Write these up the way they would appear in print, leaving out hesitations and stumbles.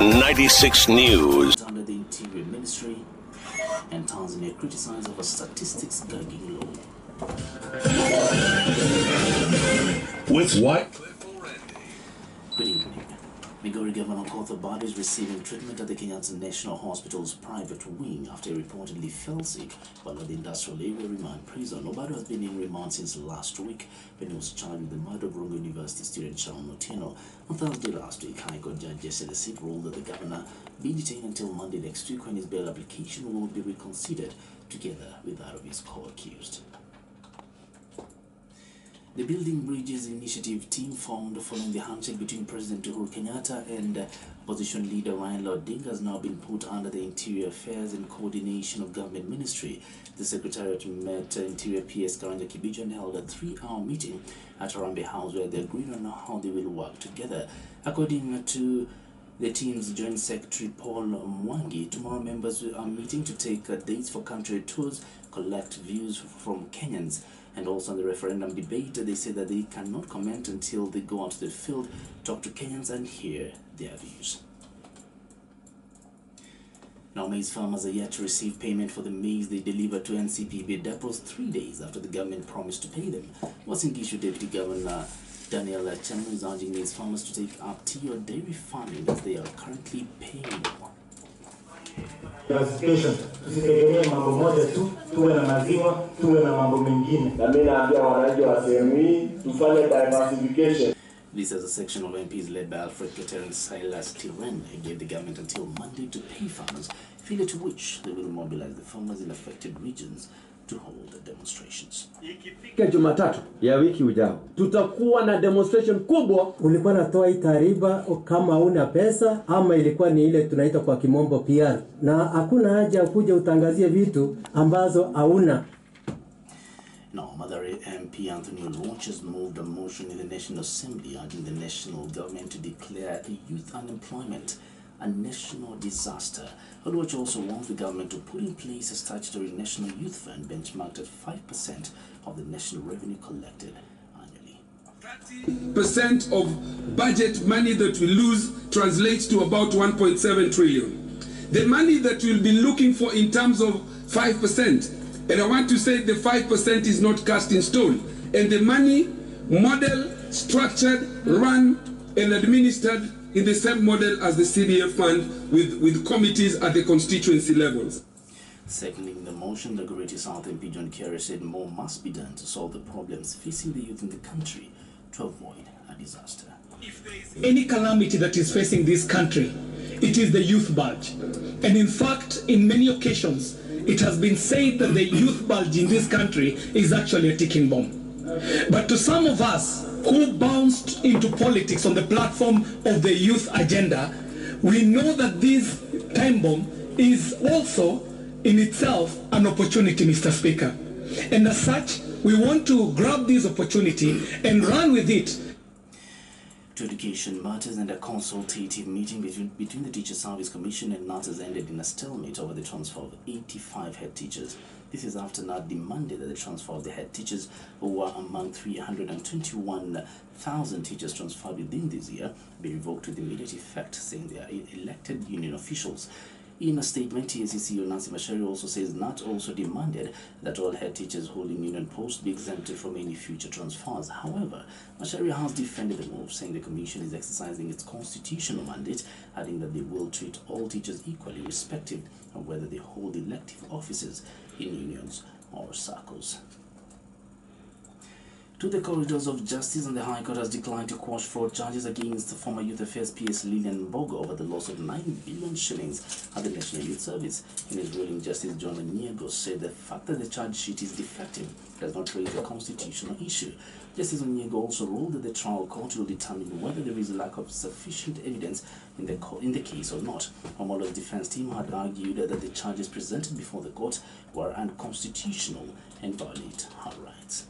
96 News. Under the Interior Ministry, and Tanzania criticized over statistics gagging law. With Wycliffe Orandi. Good evening. Migori Governor Okoth Obado is receiving treatment at the Kenyatta National Hospital's private wing after he reportedly fell sick while at the industrial area remand prison. Obado has been in remand since last week when he was charged with the murder of Rongo University student Shaun Otieno. On Thursday last week, High Court Judge Jesse Lesit ruled that the governor be detained until Monday next week when his bail application will be reconsidered together with that of his co-accused. The Building Bridges Initiative team formed following the handshake between President Uhuru Kenyatta and opposition leader Raila Odinga has now been put under the Interior Affairs and Coordination of Government Ministry. The Secretariat met Interior PS Karanja Kibijo and held a 3-hour meeting at Harambee House where they agreed on how they will work together. According to the team's Joint Secretary Paul Mwangi, tomorrow members are meeting to take dates for country tours, collect views from Kenyans. And also on the referendum debate, they say that they cannot comment until they go out to the field, talk to Kenyans and hear their views. Now, maize farmers are yet to receive payment for the maize they delivered to NCPB depots 3 days after the government promised to pay them. Uasin Gishu Deputy Governor Daniel Chemu is urging maize farmers to take up tea or dairy farming as they are currently paying more. Diversification, tusitegemee mambo moja tu, tuwe na maziwa, tuwe na mambo mengine. Na mimi naambia wananchi wa sehemu hii tufanye diversification. This is a section of MPs led by Alfred Keter and Silas Tiren gave the government until Monday to pay farmers, failure to which they will mobilize the farmers in affected regions to hold demonstrations. Ikifika Jumatatu ya wiki ujao tutakuwa na demonstration kubwa. Ulikuwa natoa hii taarifa kama una pesa ama ilikuwa ni ile tunaita kwa kimombo PR, na hakuna haja kuja utangazie vitu ambazo hauna. Now, Mathare MP Anthony Oluoch has moved a motion in the National Assembly urging the national government to declare youth unemployment a national disaster. Oluoch also wants the government to put in place a statutory national youth fund benchmarked at 5% of the national revenue collected annually. 30% of budget money that we lose translates to about 1.7 trillion. The money that we'll be looking for in terms of 5%, and I want to say the 5% is not cast in stone, and the money model, structured, run and administered in the same model as the CDF fund with committees at the constituency levels. Seconding the motion, the Goreti South MP John Kerry said more must be done to solve the problems facing the youth in the country to avoid a disaster. If there is any calamity that is facing this country, it is the youth bulge. And in fact, in many occasions, it has been said that the youth bulge in this country is actually a ticking bomb. But to some of us who bounced into politics on the platform of the youth agenda, we know that this time bomb is also in itself an opportunity, Mr. Speaker. And as such, we want to grab this opportunity and run with it. To education matters, and a consultative meeting between the Teacher Service Commission and NAT has ended in a stalemate over the transfer of 85 head teachers. This is after NAT demanded that the transfer of the head teachers, who were among 321,000 teachers transferred within this year, be revoked with immediate effect, saying they are elected union officials. In a statement, TSC CEO Nancy Macharia also says NAT also demanded that all head teachers holding union posts be exempted from any future transfers. However, Macharia has defended the move, saying the Commission is exercising its constitutional mandate, adding that they will treat all teachers equally, irrespective of whether they hold elective offices in unions or circles. To the corridors of justice, and the High Court has declined to quash fraud charges against the former Youth Affairs PS Lillian Mbogo over the loss of 9 billion shillings at the National Youth Service. In his ruling, Justice John Onyego said the fact that the charge sheet is defective does not raise a constitutional issue. Justice Onyego also ruled that the trial court will determine whether there is a lack of sufficient evidence in the case or not. Omolo's defense team had argued that the charges presented before the court were unconstitutional and violate her rights.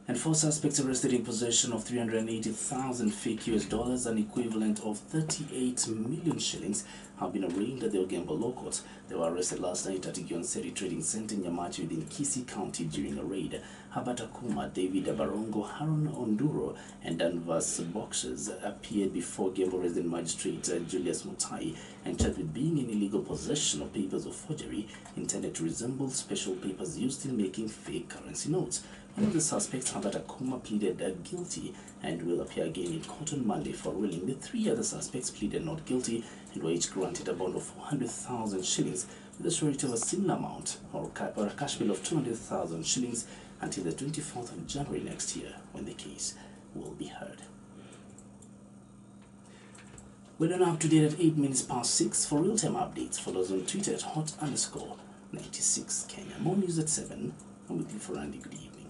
And 4 suspects arrested in possession of 380,000 fake US dollars, an equivalent of 38 million shillings, have been arraigned at the Ogembo Law Court. They were arrested last night at Igion City Trading Center in Yamachi within Kisii County during a raid. Habata Kuma, David Abarongo, Haron Onduro, and Danvers Boxers appeared before Gembo resident magistrate Julius Mutai and charged with being in illegal possession of papers of forgery intended to resemble special papers used in making fake currency notes. One of the suspects, Habata Kuma, pleaded guilty and will appear again in court on Monday for ruling. The 3 other suspects pleaded not guilty and were each granted a bond of 400,000 shillings with a surety of a similar amount or a cash bill of 200,000 shillings until the 24th of January next year, when the case will be heard. We're now up to date at 8 minutes past 6. For real-time updates, follow us on Twitter at hot_96 Kenya. More news at 7. I'm Wycliffe Orandi. Good evening.